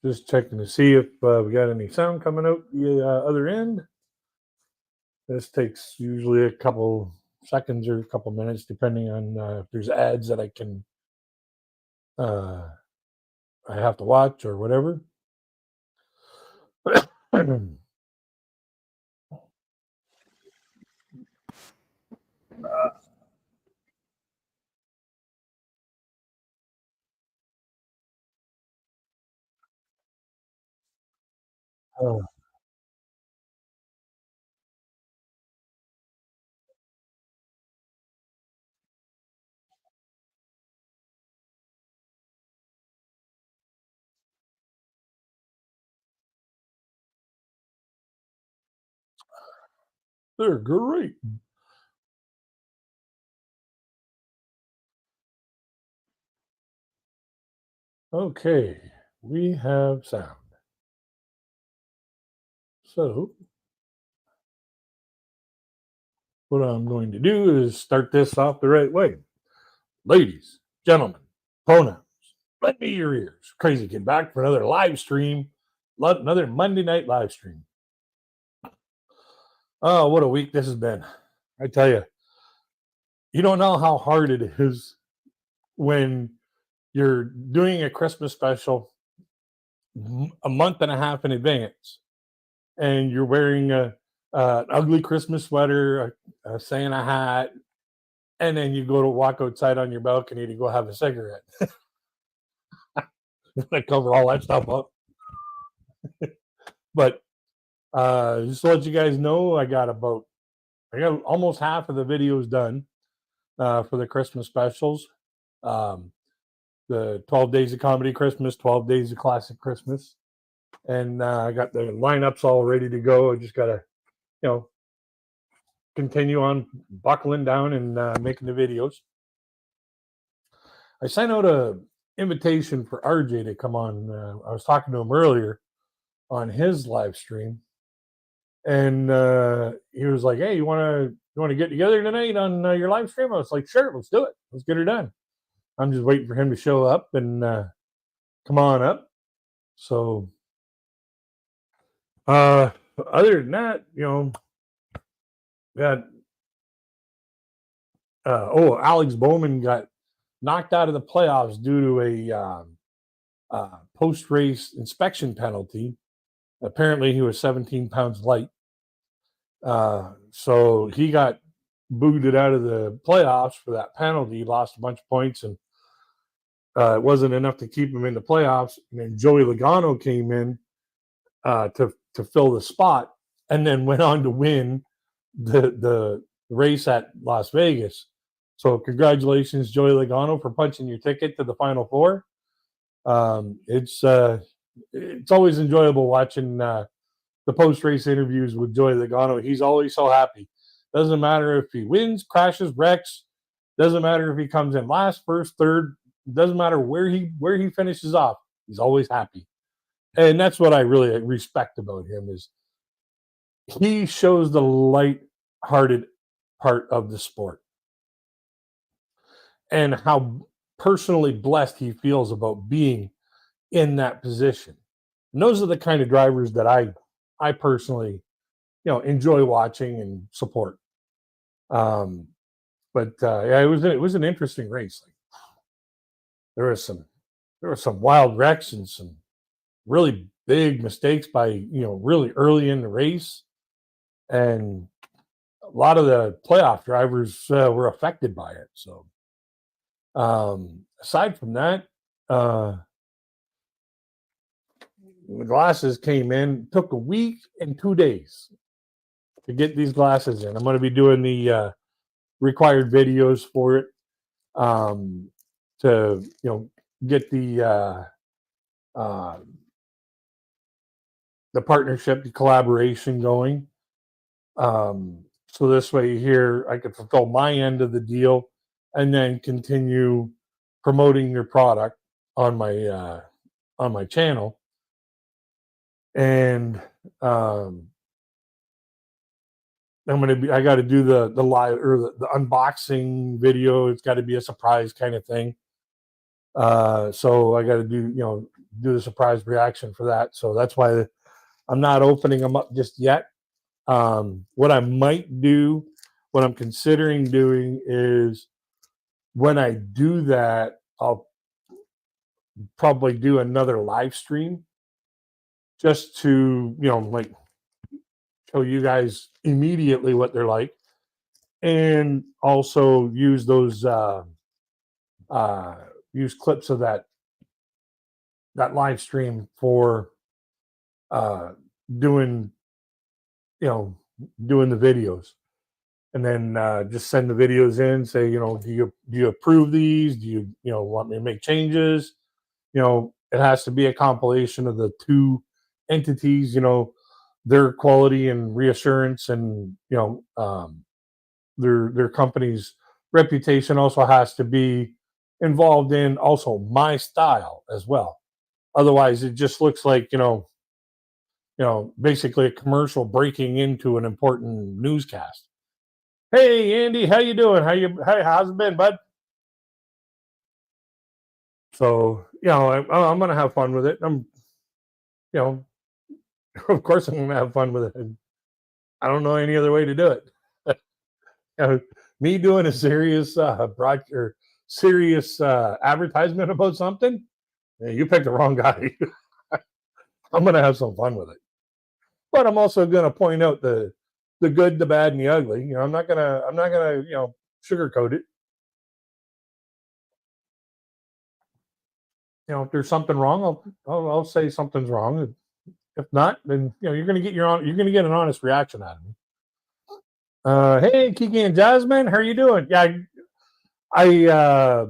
Just checking to see if we got any sound coming out the other end. This takes usually a couple seconds or a couple minutes, depending on if there's ads that uh, I have to watch or whatever. Oh, they're great. Okay, we have sound. So what I'm going to do is start this off the right way. Ladies, gentlemen, pronouns, lend me your ears. Crazy Kid back for another live stream, another Monday night live stream. Oh, what a week this has been. I tell you, you don't know how hard it is when you're doing a Christmas special a month and a half in advance and you're wearing an ugly Christmas sweater, a Santa hat, and then you go to walk outside on your balcony to go have a cigarette. I cover all that stuff up. But just to let you guys know, I got almost half of the videos done for the Christmas specials. The 12 Days of Comedy Christmas, 12 Days of Classic Christmas. And I got the lineups all ready to go. I just got to, continue on buckling down and making the videos. I sent out a invitation for RJ to come on. I was talking to him earlier on his live stream, and he was like, "Hey, you want to get together tonight on your live stream?" I was like, "Sure, let's do it. Let's get her done." I'm just waiting for him to show up and come on up. So, other than that, got Alex Bowman got knocked out of the playoffs due to a post-race inspection penalty. Apparently, he was 17 pounds light. So he got booted out of the playoffs for that penalty. He lost a bunch of points, and it wasn't enough to keep him in the playoffs. And then Joey Logano came in to fill the spot, and then went on to win the race at Las Vegas. So congratulations, Joey Logano, for punching your ticket to the Final Four. It's always enjoyable watching the post-race interviews with Joey Logano. He's always so happy. Doesn't matter if he wins, crashes, wrecks. Doesn't matter if he comes in last, first, third. Doesn't matter where he finishes off. He's always happy, and that's what I really respect about him. Is he shows the light-hearted part of the sport, and how personally blessed he feels about being in that position. And those are the kind of drivers that I personally, enjoy watching and support. But yeah, it was an interesting race. Like, there were some wild wrecks and some really big mistakes by really early in the race, and a lot of the playoff drivers were affected by it. So aside from that, the glasses came in. Took a week and 2 days to get these glasses in. I'm going to be doing the required videos for it to get the partnership, the collaboration going. So this way here, I could fulfill my end of the deal and then continue promoting your product on my channel. And I got to do the live or the unboxing video. It's got to be a surprise kind of thing. So I got to do, do the surprise reaction for that. So that's why I'm not opening them up just yet. What I might do, what I'm considering doing is when I do that, I'll probably do another live stream just to, like show you guys immediately what they're like, and also use those use clips of that live stream for doing doing the videos, and then just send the videos in, say, do you approve these, do you want me to make changes. It has to be a compilation of the two entities, their quality and reassurance, and their company's reputation also has to be involved in also my style as well. Otherwise it just looks like basically a commercial breaking into an important newscast. Hey Andy, how you doing? How's it been, bud? So I'm gonna have fun with it. You know of course I'm gonna have fun with it. I don't know any other way to do it. Me doing a serious or serious advertisement about something, you picked the wrong guy. I'm gonna have some fun with it, but I'm also gonna point out the good, the bad, and the ugly. I'm not gonna sugarcoat it. If there's something wrong, I'll say something's wrong. If not, then you're gonna get an honest reaction out of me. Hey, Kiki and Jasmine, how are you doing? Yeah, I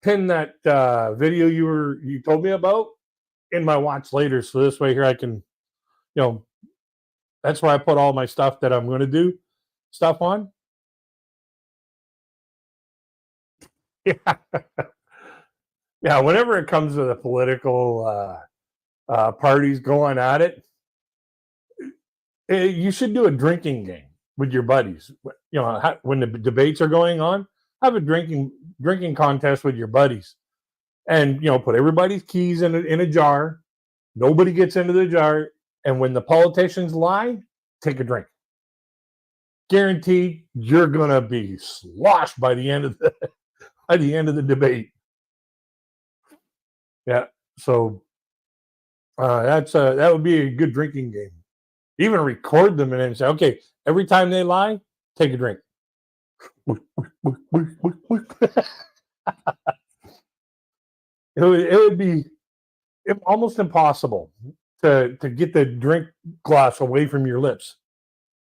pinned that video you told me about in my watch later, so this way here I can, that's where I put all my stuff that I'm going to do stuff on. Yeah, yeah. Whenever it comes to the political parties going at it, you should do a drinking game with your buddies. When the debates are going on, have a drinking contest with your buddies, and put everybody's keys in a jar. Nobody gets into the jar, and when the politicians lie, take a drink. Guaranteed, you're gonna be sloshed by the end of the debate. Yeah, so that would be a good drinking game. Even record them and then say, okay, every time they lie, take a drink. It would be almost impossible to get the drink glass away from your lips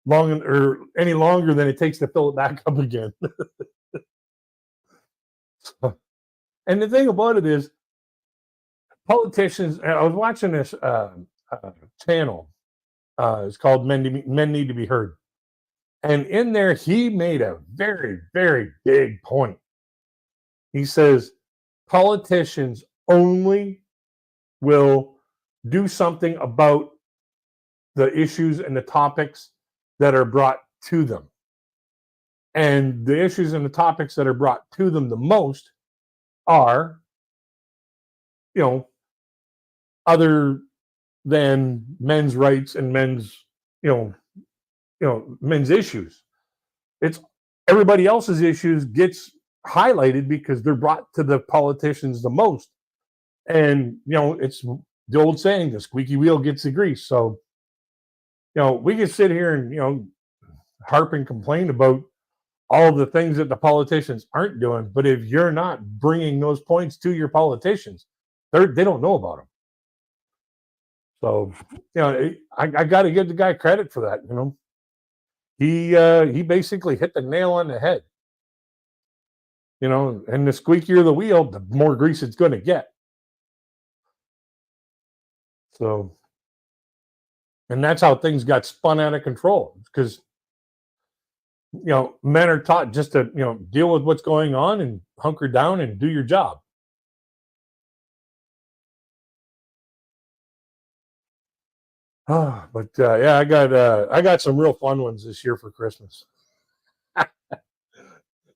any longer than it takes to fill it back up again. And the thing about it is, politicians. I was watching this channel. It's called Men Need to Be Heard, and in there he made a very, very big point. He says politicians only will do something about the issues and the topics that are brought to them. And the issues and the topics that are brought to them the most are, other than men's rights and men's, men's issues. It's everybody else's issues gets highlighted because they're brought to the politicians the most. And, it's the old saying, the squeaky wheel gets the grease. So, we can sit here and, harp and complain about all the things that the politicians aren't doing. But if you're not bringing those points to your politicians, they don't know about them. So, I got to give the guy credit for that. He basically hit the nail on the head. And the squeakier the wheel, the more grease it's going to get. So, and that's how things got spun out of control, because men are taught just to deal with what's going on and hunker down and do your job. But yeah, I got some real fun ones this year for Christmas.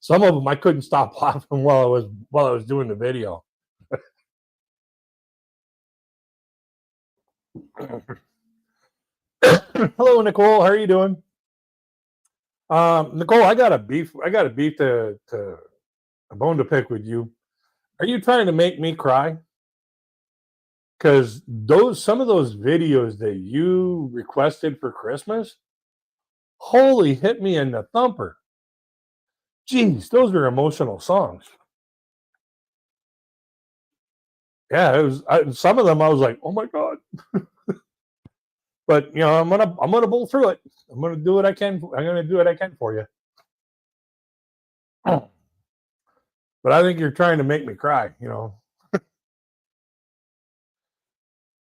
Some of them I couldn't stop laughing while I was doing the video. Hello, Nicole. How are you doing? Nicole, I got a beef to a bone to pick with you. Are you trying to make me cry? Because those some of those videos that you requested for Christmas, holy hit me in the thumper. Jeez, those are emotional songs. Yeah, some of them I was like, oh my god. But I'm gonna pull through it. I'm gonna do what I can. I'm gonna do what I can for you. But I think you're trying to make me cry.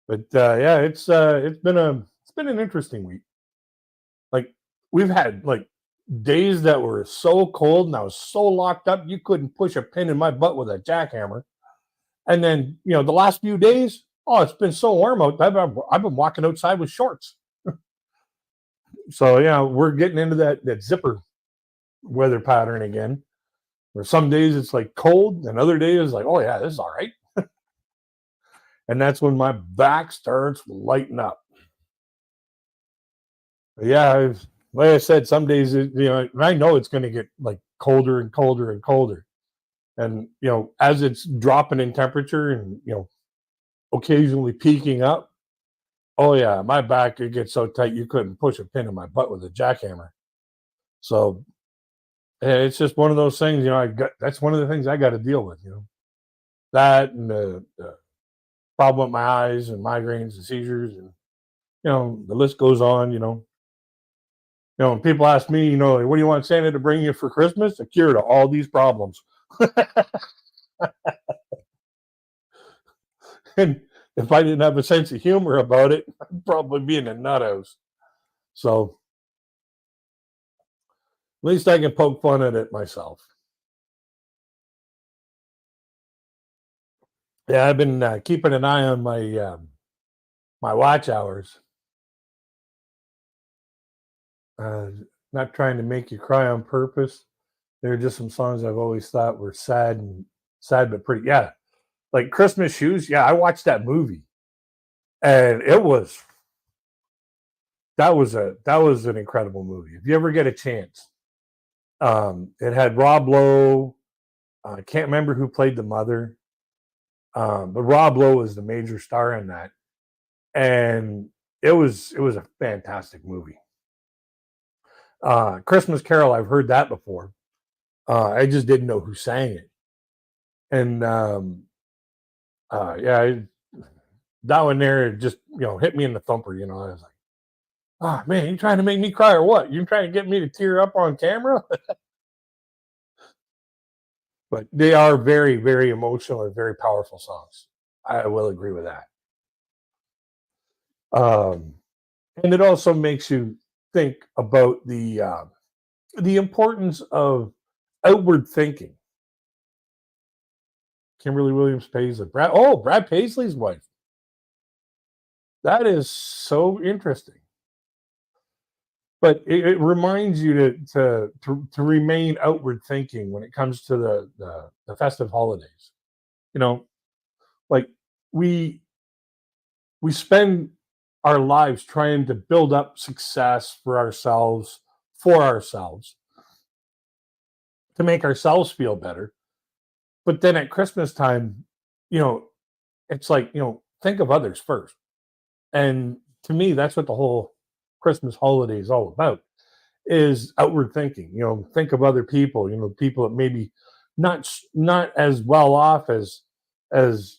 But yeah, it's been an interesting week. Like we've had like days that were so cold and I was so locked up you couldn't push a pin in my butt with a jackhammer. And then the last few days, oh, it's been so warm out. I've been walking outside with shorts. So yeah, we're getting into that zipper weather pattern again. Where some days it's like cold, and other days it's like, oh yeah, this is all right. And that's when my back starts lighting up. Yeah, like I said, some days I know it's going to get like colder and colder and colder, and as it's dropping in temperature and occasionally peaking up. Oh yeah, my back it gets so tight you couldn't push a pin in my butt with a jackhammer. So it's just one of those things. I got that's one of the things I got to deal with. That and the problem with my eyes and migraines and seizures and the list goes on. When people ask me, like, what do you want Santa to bring you for Christmas? A cure to all these problems. And if I didn't have a sense of humor about it, I'd probably be in a nut house. So at least I can poke fun at it myself. Yeah, I've been keeping an eye on my watch hours. Uh, Not trying to make you cry on purpose. There are just some songs I've always thought were sad but pretty. Yeah, like Christmas Shoes. Yeah, I watched that movie, and that was an incredible movie. If you ever get a chance, it had Rob Lowe. I can't remember who played the mother, but Rob Lowe was the major star in that, and it was a fantastic movie. Christmas Carol, I've heard that before. I just didn't know who sang it, and yeah, that one there just hit me in the thumper. I was like, oh man, you trying to make me cry or what? You trying to get me to tear up on camera? But they are very, very emotional and very powerful songs. I will agree with that. Um, and it also makes you think about the importance of outward thinking. Kimberly Williams Paisley, Brad Paisley's wife. That is so interesting. But it reminds you to remain outward thinking when it comes to the festive holidays. You know, like we we spend our lives trying to build up success for ourselves, to make ourselves feel better. But then at Christmas time, you know, it's like, think of others first. And to me, that's what the whole Christmas holiday is all about is outward thinking. Think of other people, people that maybe not as well off as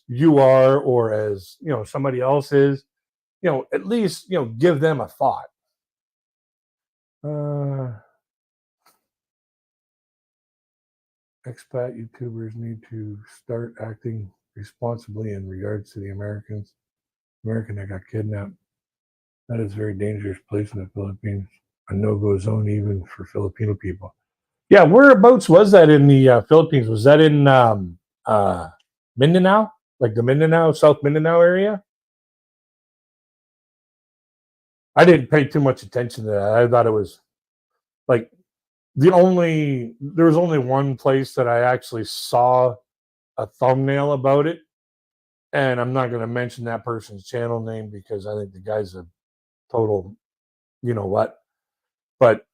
you are or as, somebody else is. At least, give them a thought. Uh Expat YouTubers need to start acting responsibly in regards to the American that got kidnapped. That is a very dangerous place in the Philippines. A no-go zone even for Filipino people. Yeah, whereabouts was that in the Philippines? Was that in Mindanao, like the Mindanao, South Mindanao area? I didn't pay too much attention to that. I thought it was like there was only one place that I actually saw a thumbnail about it, And I'm not going to mention that person's channel name because I think the guy's a total, you know what. But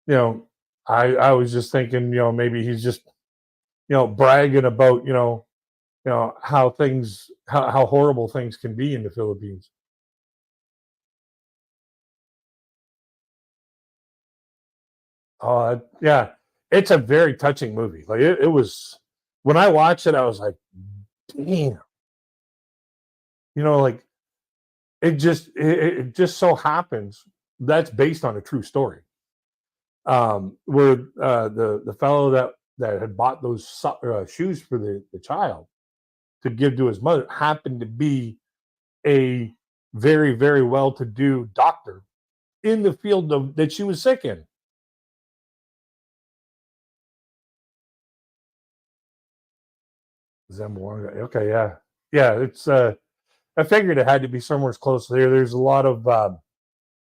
you know, I was just thinking, maybe he's just, bragging about, how things, how horrible things can be in the Philippines. Yeah, it's a very touching movie. Like it was when I watched it, I was like, damn, like it just so happens that's based on a true story. Where the fellow that had bought those shoes for the child to give to his mother happened to be a very, very well-to-do doctor in the field that she was sick in. Zamboanga. Okay, yeah, yeah. It's I figured it had to be somewhere close there. There's a lot of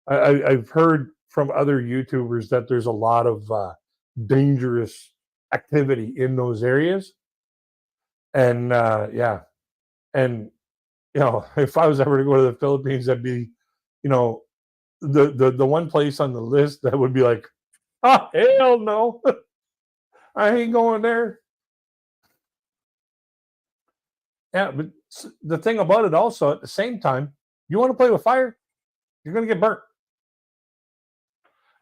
I've heard from other YouTubers that there's a lot of dangerous activity in those areas, and yeah, and if I was ever to go to the Philippines, that'd be, you know, the one place on the list that would be like, oh hell no, I ain't going there. Yeah, but the thing about it also at the same time, you want to play with fire, you're gonna get burnt.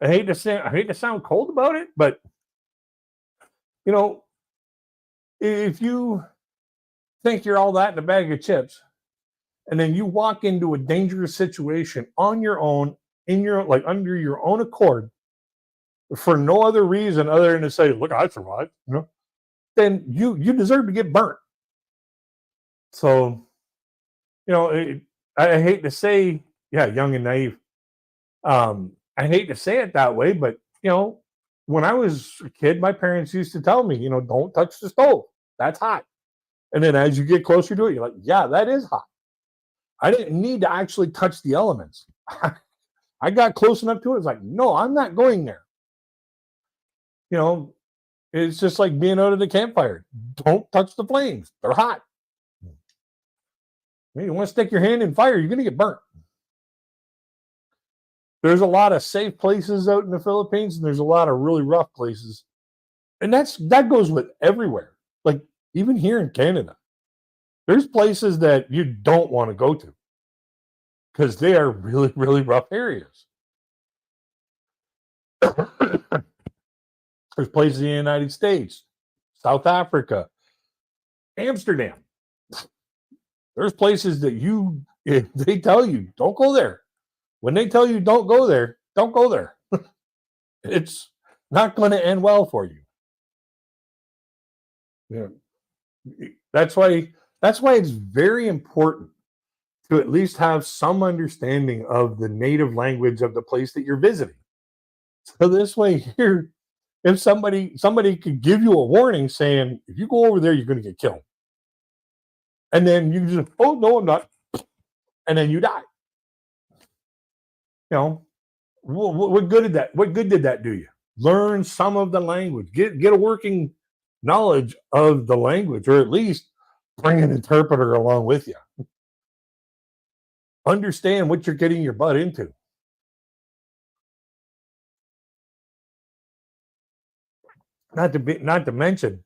I hate to sound cold about it, but you know, if you think you're all that in a bag of chips, and then you walk into a dangerous situation on your own, in your like under your own accord, for no other reason other than to say, "Look, I survived," then you deserve to get burnt. So I hate to say, yeah, young and naive. I hate to say it that way, but when I was a kid, my parents used to tell me, don't touch the stove. That's hot. And then as you get closer to it, you're like, yeah, that is hot. I didn't need to actually touch the elements. I got close enough to it. It's like, no, I'm not going there. You know, it's just like being out at the campfire. Don't touch the flames. They're hot. You want to stick your hand in fire, you're going to get burnt. There's a lot of safe places out in the Philippines, and there's a lot of really rough places. And that goes with everywhere. Like even here in Canada, there's places that you don't want to go to because they are really, really rough areas. There's places in the United States, South Africa, Amsterdam. There's places that if they tell you don't go there. When they tell you don't go there, don't go there. It's not going to end well for you. Yeah. That's why it's very important to at least have some understanding of the native language of the place that you're visiting. So this way here, if somebody could give you a warning saying if you go over there, you're going to get killed, and then you just no, I'm not, and then you die. You know what good did that? What good did that do you? Learn some of the language, get a working knowledge of the language, or at least bring an interpreter along with you. Understand what you're getting your butt into. Not to mention,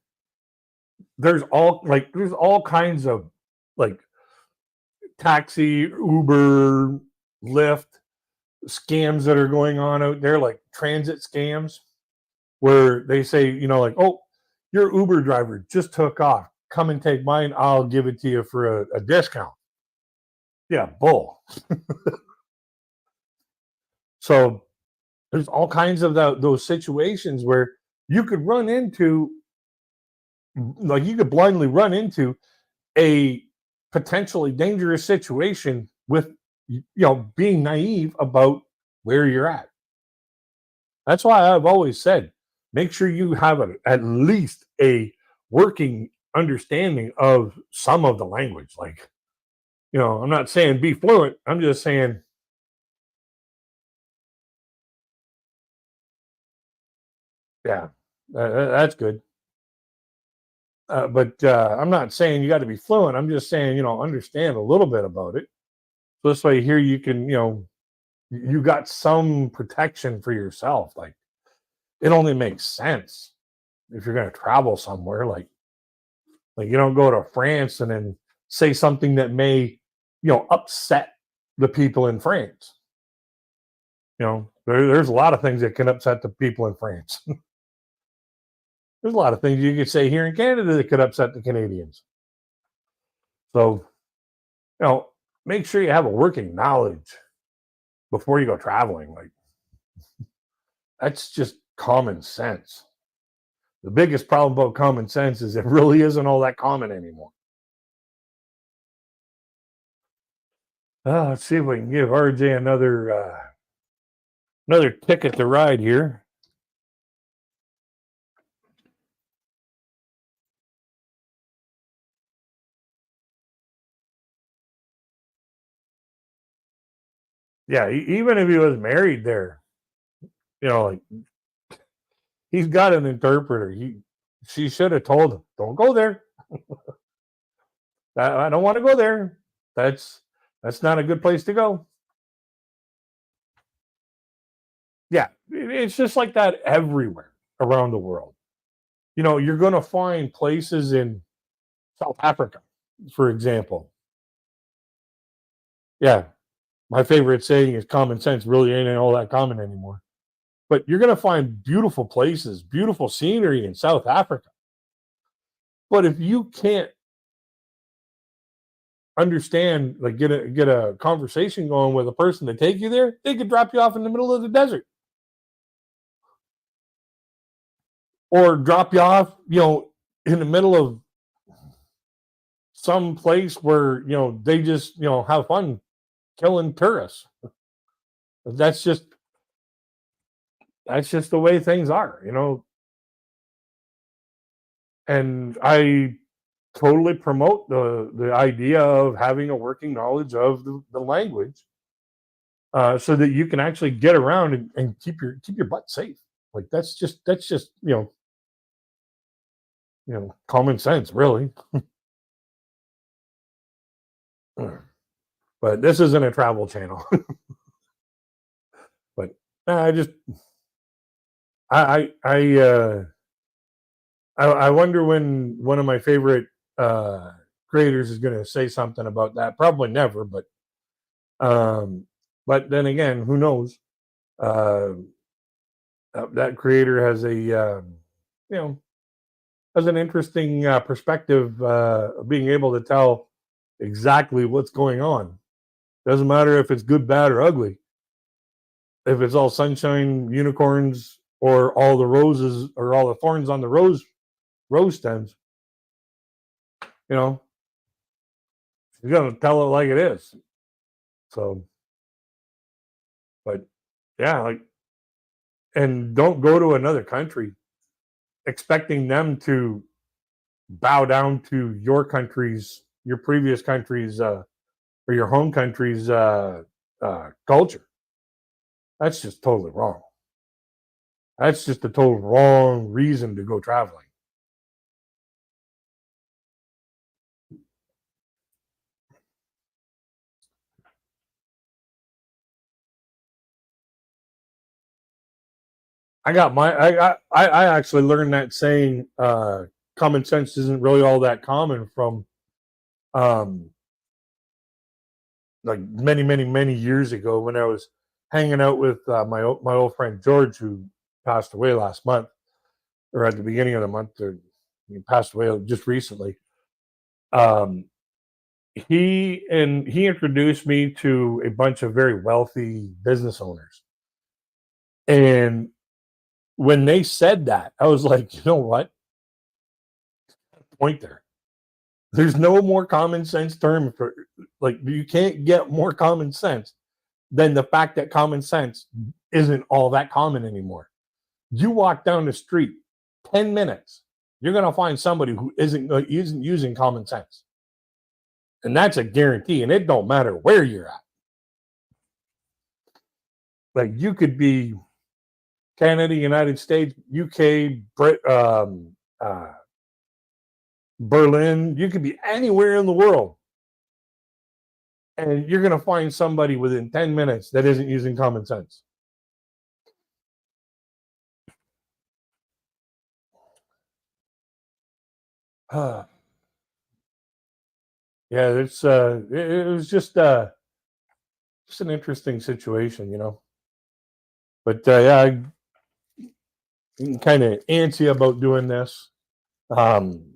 there's all kinds of like taxi, Uber, Lyft scams that are going on out there, like transit scams, where they say, like, oh, your Uber driver just took off. Come and take mine. I'll give it to you for a discount. Yeah, bull. So there's all kinds of those situations where you could run into, like, you could blindly run into a potentially dangerous situation with being naive about where you're at. That's why I've always said make sure you have at least a working understanding of some of the language. Like, I'm not saying be fluent, I'm just saying, yeah, that's good. But I'm not saying you got to be fluent. I'm just saying, understand a little bit about it. So this way here you can, you got some protection for yourself. Like it only makes sense if you're going to travel somewhere. Like you don't go to France and then say something that may, upset the people in France. There's a lot of things that can upset the people in France. There's a lot of things you could say here in Canada that could upset the Canadians. So, you know, make sure you have a working knowledge before you go traveling. Like that's just common sense. The biggest problem about common sense is it really isn't all that common anymore. Let's see if we can give RJ another ticket to ride here. Yeah, even if he was married there, like he's got an interpreter. She should have told him, "Don't go there. I don't want to go there. That's not a good place to go." Yeah, it's just like that everywhere around the world. You're going to find places in South Africa, for example. Yeah, my favorite saying is common sense really ain't all that common anymore. But you're going to find beautiful places, beautiful scenery in South Africa. But if you can't understand, like get a conversation going with a person to take you there, they could drop you off in the middle of the desert. Or drop you off, in the middle of some place where, they just, have fun killing tourists. That's just the way things are. And I totally promote the idea of having a working knowledge of the language, so that you can actually get around and keep your butt safe. Like that's just common sense, really. But this isn't a travel channel. But I just I wonder when one of my favorite creators is going to say something about that. Probably never, um, but then again, who knows? Uh, that creator has you know has an interesting perspective of being able to tell exactly what's going on. Doesn't matter if it's good, bad, or ugly. If it's all sunshine, unicorns, or all the roses or all the thorns on the rose stems, you know, you're gonna tell it like it is. So, but yeah, like, and don't go to another country expecting them to bow down to your previous country's, or your home country's culture. That's just totally wrong. That's just a total wrong reason to go traveling. I actually learned that saying, common sense isn't really all that common from, um like many years ago when I was hanging out with my old friend George, who passed away last month, or at the beginning of the month, or he passed away just recently. Um, he introduced me to a bunch of very wealthy business owners, and when they said that, I was like, you know what? Point there. There's no more common sense term for, like, you can't get more common sense than the fact that common sense isn't all that common anymore. You walk down the street 10 minutes, you're going to find somebody who isn't using common sense. And that's a guarantee. And it don't matter where you're at. Like you could be Canada, United States, UK, Brit, Berlin. You could be anywhere in the world, and you're going to find somebody within 10 minutes that isn't using common sense. Yeah, it was just an interesting situation, you know. But yeah, I'm kind of antsy about doing this. Um,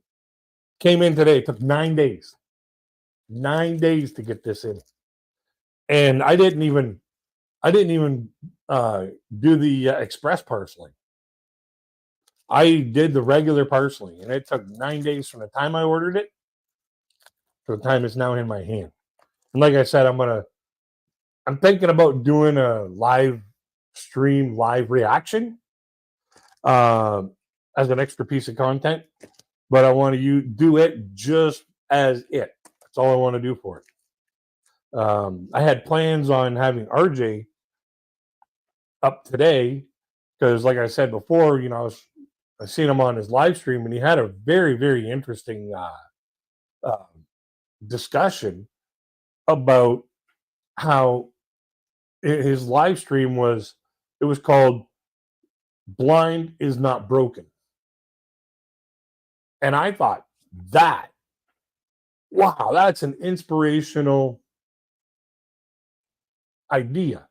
Came in today. It took 9 days, 9 days to get this in, and I didn't even uh, do the express parceling. I did the regular parceling, and it took 9 days from the time I ordered it to the time it's now in my hand. And like I said, I'm thinking about doing a live stream, live reaction as an extra piece of content, but I want to do it just as it. That's all I want to do for it. I had plans on having RJ up today because, like I said before, you know, I seen him on his live stream and he had a very, very interesting uh, discussion about how his live stream was. It was called "Blind is Not Broken," and I thought that, wow, that's an inspirational idea.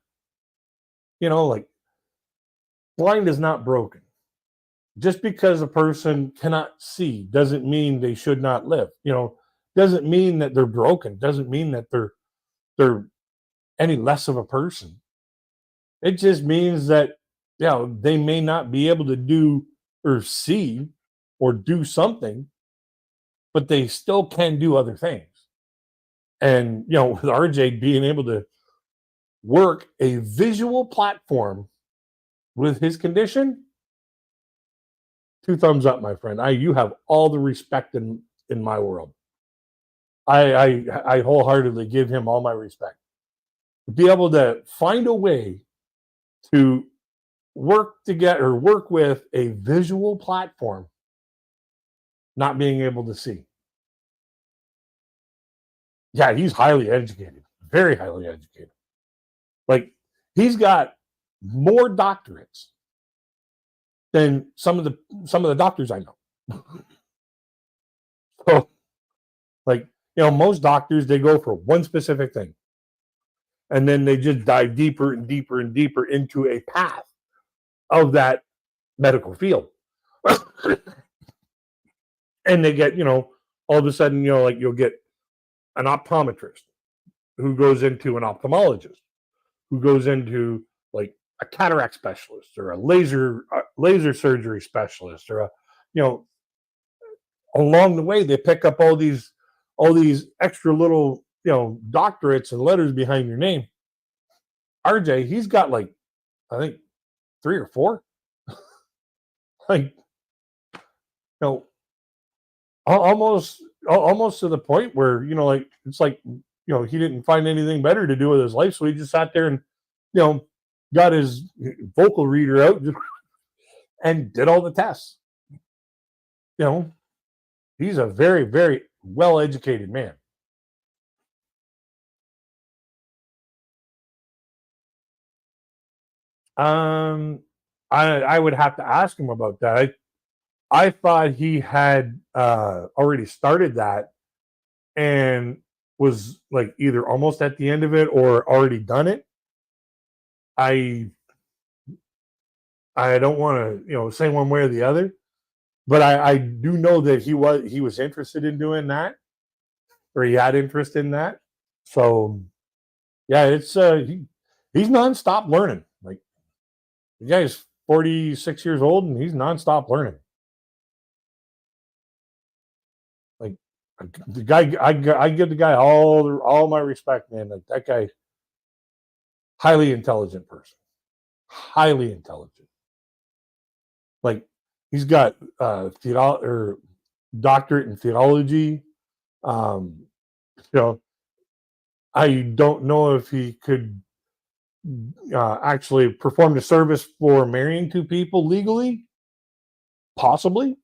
You know, like blind is not broken. Just because a person cannot see doesn't mean they should not live. You know, doesn't mean that they're broken. Doesn't mean that they're any less of a person. It just means that, you know, they may not be able to do or see or do something, but they still can do other things. And you know, with RJ being able to work a visual platform with his condition, two thumbs up, my friend. You have all the respect in my world. I wholeheartedly give him all my respect. Be able to find a way to work together or work with a visual platform, not being able to see. Yeah, he's highly educated, very highly educated. Like he's got more doctorates than some of the doctors I know. So, like, you know, most doctors they go for one specific thing, and then they just dive deeper and deeper and deeper into a path of that medical field. And they get, you know, all of a sudden, you know, like you'll get an optometrist who goes into an ophthalmologist, who goes into like a cataract specialist or a laser surgery specialist, or a, you know, along the way they pick up all these extra little, you know, doctorates and letters behind your name. RJ, he's got like, I think, three or four. Like, you know, almost to the point where, you know, like it's like, you know, he didn't find anything better to do with his life, so he just sat there and, you know, got his vocal reader out and did all the tests. You know, he's a very, very well educated man. Um, I would have to ask him about that. I thought he had already started that and was like either almost at the end of it or already done it. I I don't want to, you know, say one way or the other, but I do know that he was interested in doing that, or he had interest in that. So yeah, it's he's nonstop learning. Like the guy's 46 years old and he's nonstop learning. Like the guy, I give the guy all my respect, man. Like that guy, highly intelligent person, highly intelligent. Like he's got or doctorate in theology. Um, you know, I don't know if he could actually perform the service for marrying two people legally. Possibly,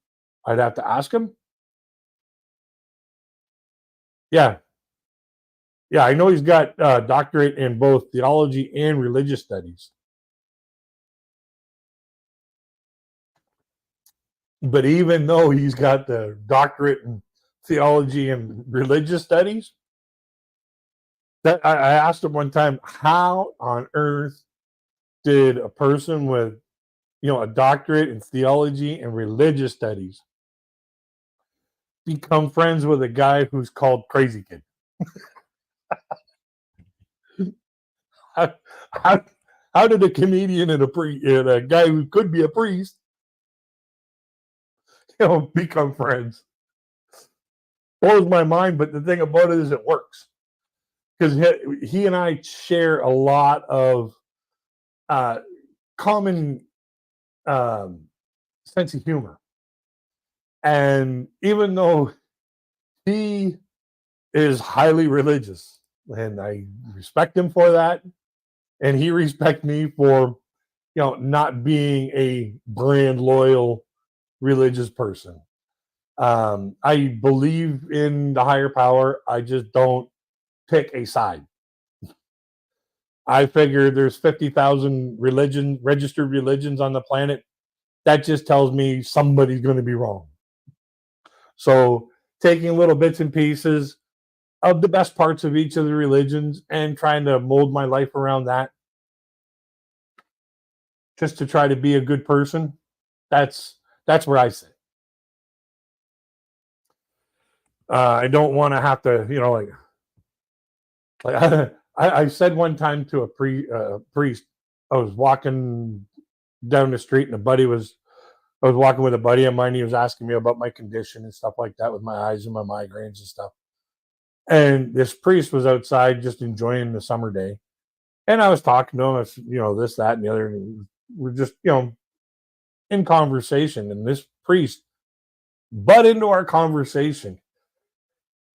I'd have to ask him. Yeah, yeah. I know he's got a doctorate in both theology and religious studies. But even though he's got the doctorate in theology and religious studies, that I asked him one time, how on earth did a person with a doctorate in theology and religious studies become friends with a guy who's called Crazy Kid? How, how, how did a comedian and a guy who could be a priest, become friends? Blows my mind, but the thing about it is it works because he and I share a lot of uh, common um, sense of humor. And even though he is highly religious, and I respect him for that, and he respects me for not being a brand loyal religious person. I believe in the higher power. I just don't pick a side. I figure there's 50,000 registered religions on the planet. That just tells me somebody's going to be wrong. So taking little bits and pieces of the best parts of each of the religions and trying to mold my life around that just to try to be a good person. That's where I sit. I don't want to have to, like I said one time to a priest. I was walking down the street, and I was walking with a buddy of mine. He was asking me about my condition and stuff like that with my eyes and my migraines and stuff. And this priest was outside just enjoying the summer day. And I was talking to him, this, that, and the other. And we're just, in conversation. And this priest butt into our conversation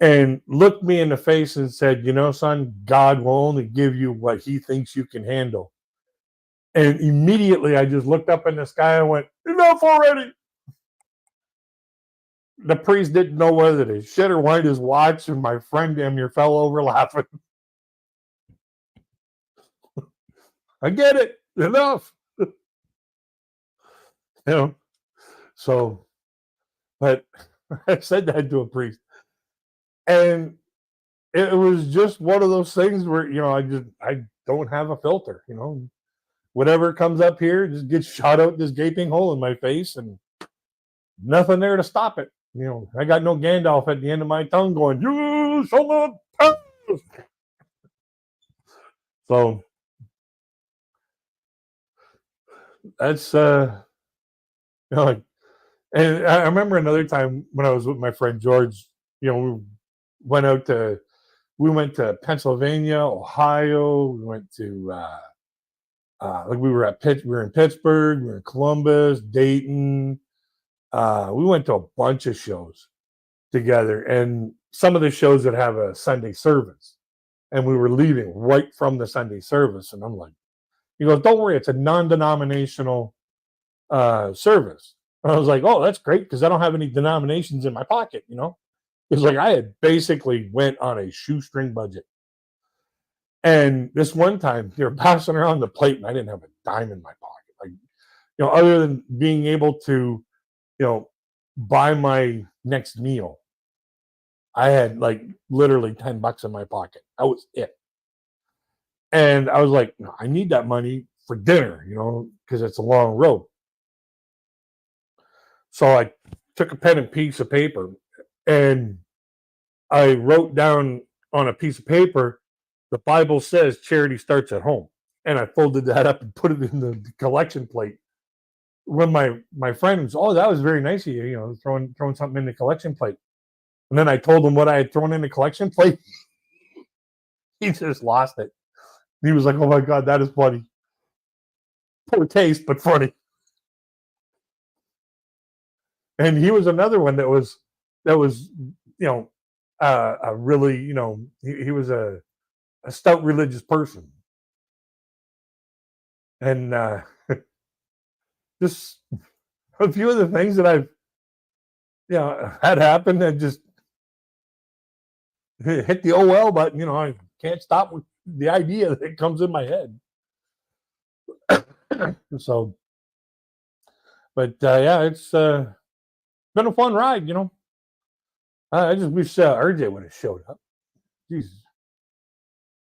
and looked me in the face and said, son, God will only give you what he thinks you can handle. And immediately I just looked up in the sky and went, enough already. The priest didn't know whether to shit or wind his watch, and my friend damn near fell over laughing. I get it. Enough. you know. So, but I said that to a priest. And it was just one of those things where, I don't have a filter, Whatever comes up here just gets shot out this gaping hole in my face and nothing there to stop it. I got no Gandalf at the end of my tongue going, you shall not pass. So that's like, and I remember another time when I was with my friend George, we went out to we went to Pennsylvania, Ohio, we went to like we were in Pittsburgh, we were in Columbus, Dayton. We went to a bunch of shows together, and some of the shows that have a Sunday service. And we were leaving right from the Sunday service. And I'm like, he goes, don't worry, it's a non-denominational service. And I was like, oh, that's great because I don't have any denominations in my pocket, It's like I had basically went on a shoestring budget. And this one time they were passing around the plate and I didn't have a dime in my pocket. Like, other than being able to, buy my next meal, I had like literally $10 in my pocket. That was it. And I was like, no, I need that money for dinner, because it's a long road. So I took a pen and piece of paper and I wrote down on a piece of paper, the Bible says charity starts at home. And I folded that up and put it in the collection plate. When my friend was, oh, that was very nice of you, throwing something in the collection plate. And then I told him what I had thrown in the collection plate. He just lost it. He was like, oh my God, that is funny. Poor taste, but funny. And he was another one that was, a really, he was a stout religious person. And just a few of the things that I've, had happen that just, hit the OL button. You know, I can't stop with the idea that comes in my head. So, but yeah, it's been a fun ride. You know, I just wish RJ would have showed up. Jesus,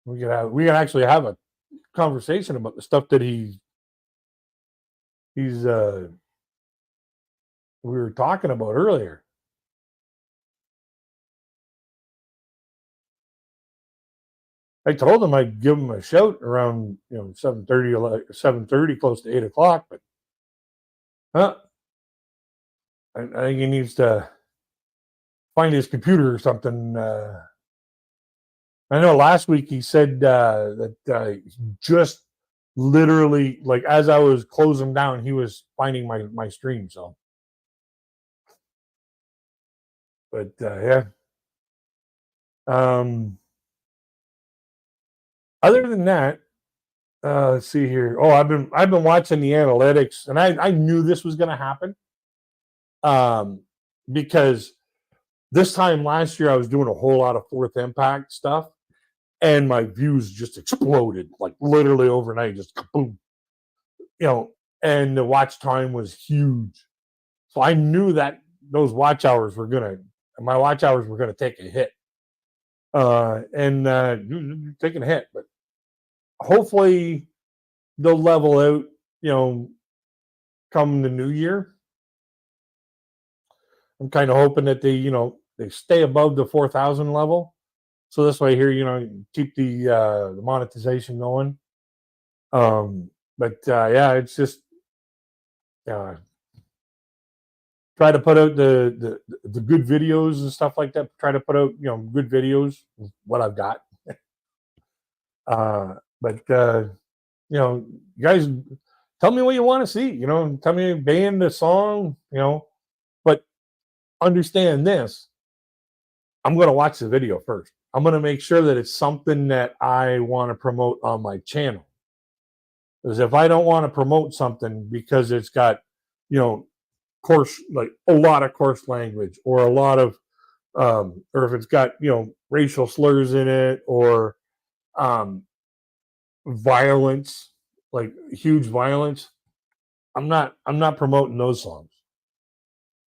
we could actually have a conversation about the stuff that he's we were talking about earlier. I told him I'd give him a shout around 7:30, close to 8 o'clock, but huh, I think he needs to find his computer or something. I know last week he said that just literally, like as I was closing down, he was finding my stream. So, but yeah. Other than that, let's see here. Oh, I've been watching the analytics, and I knew this was going to happen. Because this time last year I was doing a whole lot of Fourth Impact stuff, and my views just exploded, like literally overnight, just boom. And the watch time was huge. So I knew that those watch hours were gonna my watch hours were gonna take a hit. And taking a hit, but hopefully they'll level out, come the new year. I'm kind of hoping that they stay above the 4,000 level. So this way here, keep the monetization going. But yeah, it's just uh, try to put out the good videos and stuff like that. Try to put out good videos. What I've got. But you guys, tell me what you want to see. Tell me band the song. But understand this. I'm going to watch the video first. I'm going to make sure that it's something that I want to promote on my channel. Because if I don't want to promote something because it's got, coarse, like a lot of coarse language, or a lot of, or if it's got, racial slurs in it, or violence, like huge violence, I'm not promoting those songs.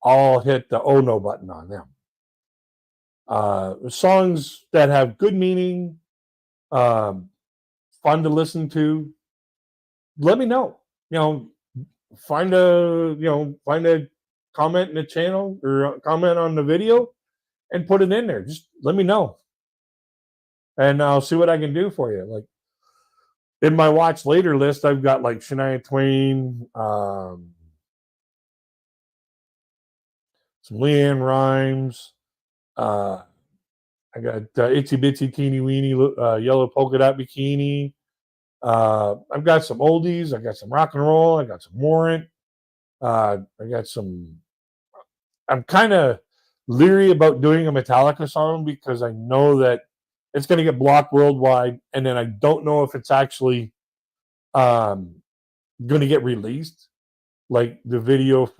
I'll hit the oh no button on them. Songs that have good meaning, fun to listen to. Let me know. Find a comment in the channel, or a comment on the video, and put it in there. Just let me know, and I'll see what I can do for you. Like in my watch later list, I've got like Shania Twain, some Leanne Rhymes. I got Itsy Bitsy Teeny Weeny Yellow Polka Dot Bikini. I've got some oldies. I got some rock and roll. I got some Warrant. I got some. I'm kind of leery about doing a Metallica song because I know that it's going to get blocked worldwide, and then I don't know if it's actually going to get released. Like the video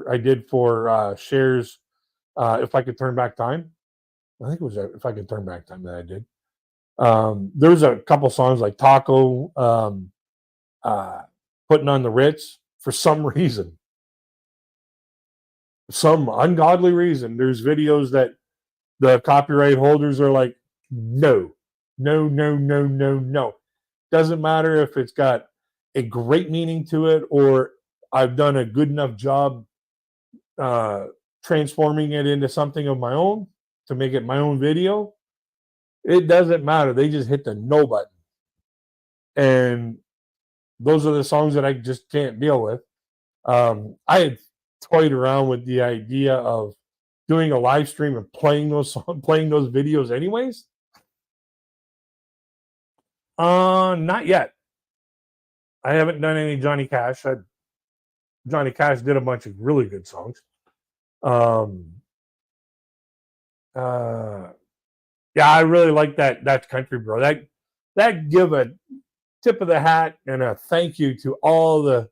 I did for Cher's If I Could Turn Back Time. I think it was If I Could Turn Back Time that I did. There's a couple songs like Taco, Putting on the Ritz. For some reason, some ungodly reason, there's videos that the copyright holders are like, no, no, no, no, no, no. Doesn't matter if it's got a great meaning to it, or I've done a good enough job transforming it into something of my own to make it my own video. It doesn't matter. They just hit the no button. And those are the songs that I just can't deal with. I had toyed around with the idea of doing a live stream and playing those videos anyways. Not yet. I haven't done any Johnny Cash. Johnny Cash did a bunch of really good songs. Yeah, I really like that. That's Country Bro. That give a tip of the hat and a thank you to all the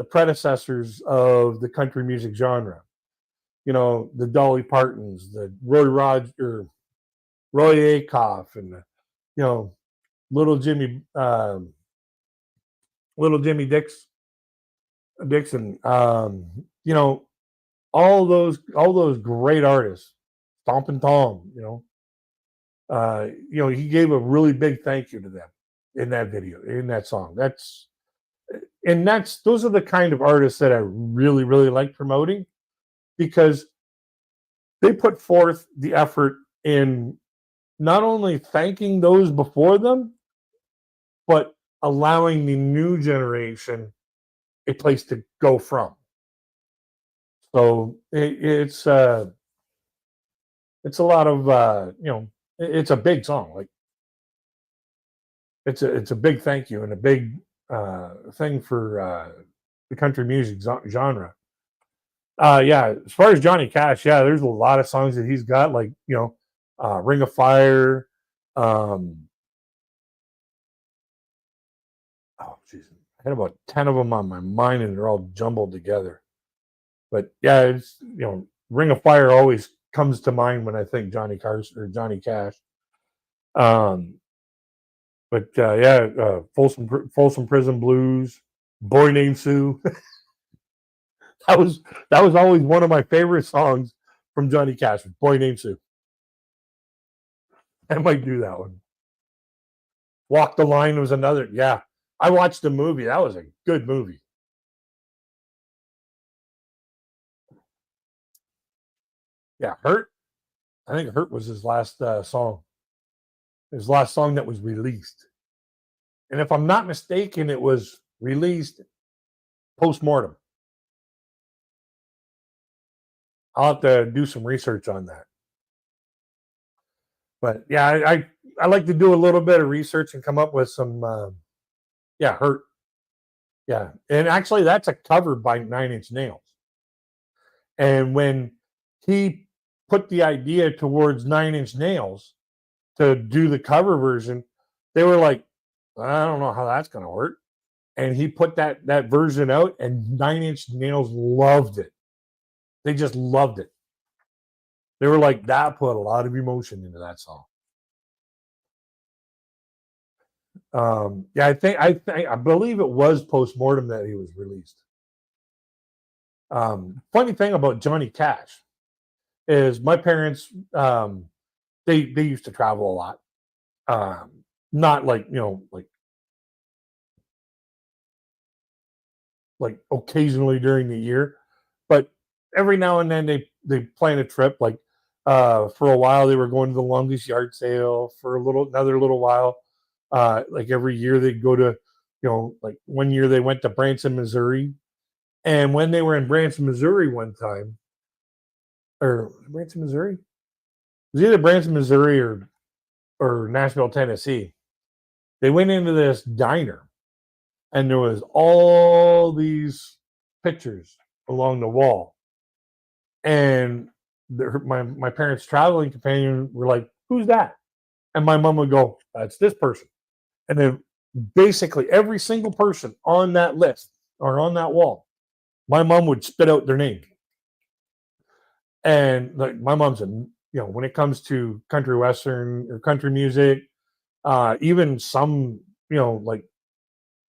predecessors of the country music genre. The Dolly Partons, the Roy Rogers, Roy Acuff and you know little Jimmy little Jimmy Dixon. You know all those great artists, Stompin' Tom. He gave a really big thank you to them in that video, in that song. That's those are the kind of artists that I really, really like promoting because they put forth the effort in not only thanking those before them, but allowing the new generation a place to go from. So it's a lot of it's a big song. Like it's a big thank you and a big thing for the country music genre. Yeah, as far as Johnny Cash, yeah, there's a lot of songs that he's got, like Ring of Fire. Oh, jeez, I had about 10 of them on my mind, and they're all jumbled together. But yeah, it's Ring of Fire always comes to mind when I think Johnny Carson or Johnny Cash. Um, but yeah, Folsom Prison Blues, Boy Named Sue. that was always one of my favorite songs from Johnny Cash. Boy Named Sue. I might do that one. Walk the Line was another. Yeah, I watched the movie. That was a good movie. Yeah, Hurt. I think Hurt was his last song. His last song that was released. And if I'm not mistaken, it was released post mortem. I'll have to do some research on that. But yeah, I like to do a little bit of research and come up with some Hurt. Yeah, and actually that's a cover by Nine Inch Nails. And when he put the idea towards Nine Inch Nails to do the cover version, they were like, I don't know how that's going to work. And he put that version out, and Nine Inch Nails loved it. They just loved it. They were like, that put a lot of emotion into that song. Yeah, I believe it was post mortem that he was released. Funny thing about Johnny Cash is my parents they used to travel a lot. Not like like occasionally during the year, but every now and then they plan a trip. Like for a while they were going to the Longest Yard Sale for another little while. Like every year they'd go to like one year they went to Branson, Missouri, and when they were in Branson, Missouri one time, or Branson, Missouri, it was either Branson, Missouri or Nashville, Tennessee. They went into this diner, and there was all these pictures along the wall, and my parents' traveling companion were like, "Who's that?" And my mom would go, "That's this person." And then basically every single person on that list or on that wall, my mom would spit out their name. And like my mom's when it comes to country western or country music, even some like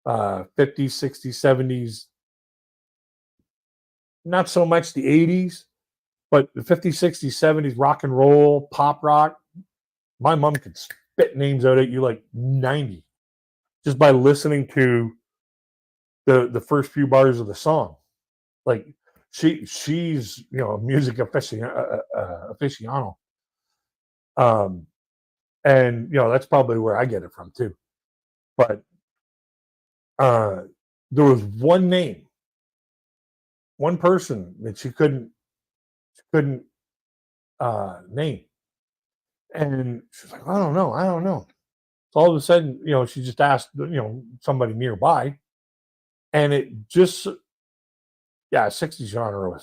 50s, 60s, 70s, not so much the 80s, but the 50s, 60s, 70s rock and roll, pop rock, my mom could spit names out at you like 90 just by listening to the first few bars of the song. Like she's a music aficionado. And that's probably where I get it from too. But there was one name, one person that she couldn't name. And she's like, I don't know. So all of a sudden, she just asked, somebody nearby, and it just, 60s genre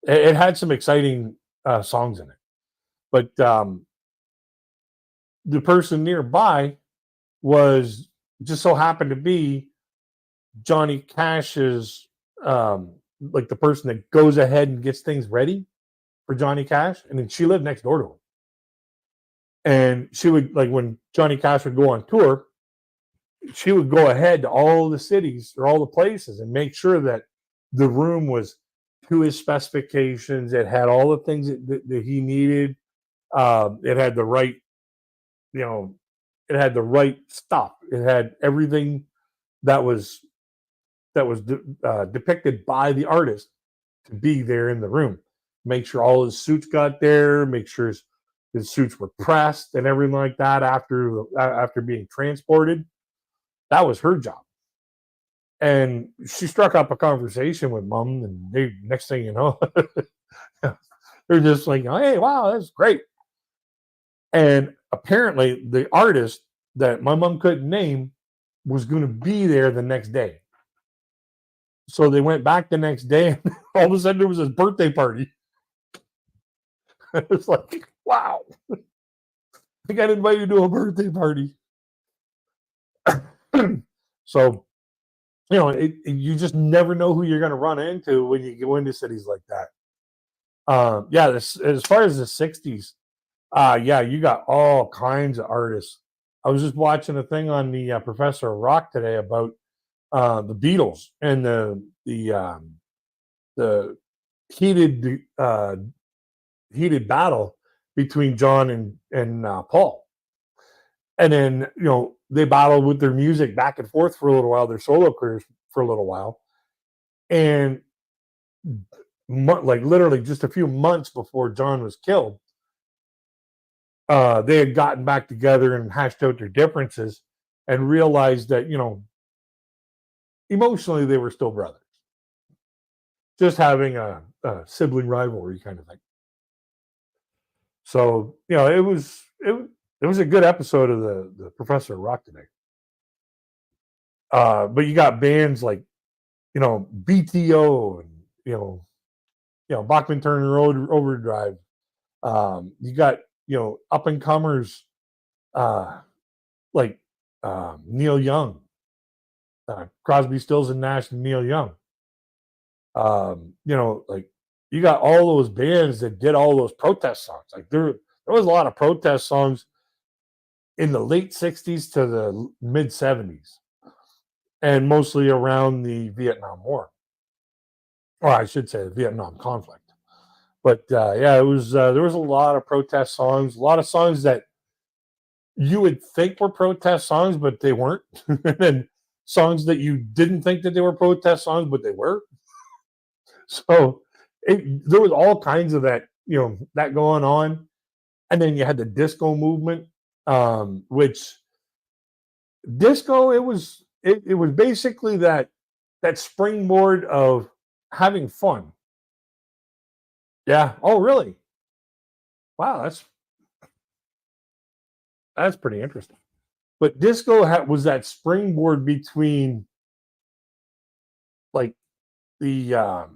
it had some exciting songs in it, but the person nearby was just so happened to be Johnny Cash's, like the person that goes ahead and gets things ready for Johnny Cash, and then she lived next door to him. And she would, like, when Johnny Cash would go on tour, she would go ahead to all the cities or all the places and make sure that the room was to his specifications. It had all the things that he needed. It had the right, you know, it had the right stuff. It had everything that was depicted by the artist to be there in the room. Make sure all his suits got there. Make sure his suits were pressed and everything like that after being transported. That was her job. And she struck up a conversation with Mom, and they, next thing you know, they're just like, "Hey, wow, that's great." And apparently, the artist that my mom couldn't name was going to be there the next day. So they went back the next day, and all of a sudden there was his birthday party. It's like, wow, I got invited to a birthday party. So, you just never know who you're going to run into when you go into cities like that. Yeah, as far as the '60s, yeah, you got all kinds of artists. I was just watching a thing on the Professor of Rock today about the Beatles and the heated heated battle between John and Paul. And then, they battled with their music back and forth for a little while, their solo careers for a little while. And like literally just a few months before John was killed, they had gotten back together and hashed out their differences and realized that, emotionally they were still brothers, just having a sibling rivalry kind of thing. So, it was a good episode of the Professor of Rock today. But you got bands like, BTO and, Bachman Turner Overdrive. You got, up and comers like Neil Young, Crosby, Stills and Nash and Neil Young. Like you got all those bands that did all those protest songs. Like there was a lot of protest songs in the late '60s to the mid '70s, and mostly around the Vietnam War, or I should say the Vietnam conflict. But yeah, it was there was a lot of protest songs, a lot of songs that you would think were protest songs, but they weren't, and songs that you didn't think that they were protest songs, but they were. So there was all kinds of that, that going on. And then you had the disco movement, which disco, it was basically that springboard of having fun. Yeah. Oh, really? Wow, that's pretty interesting. But disco was that springboard between like the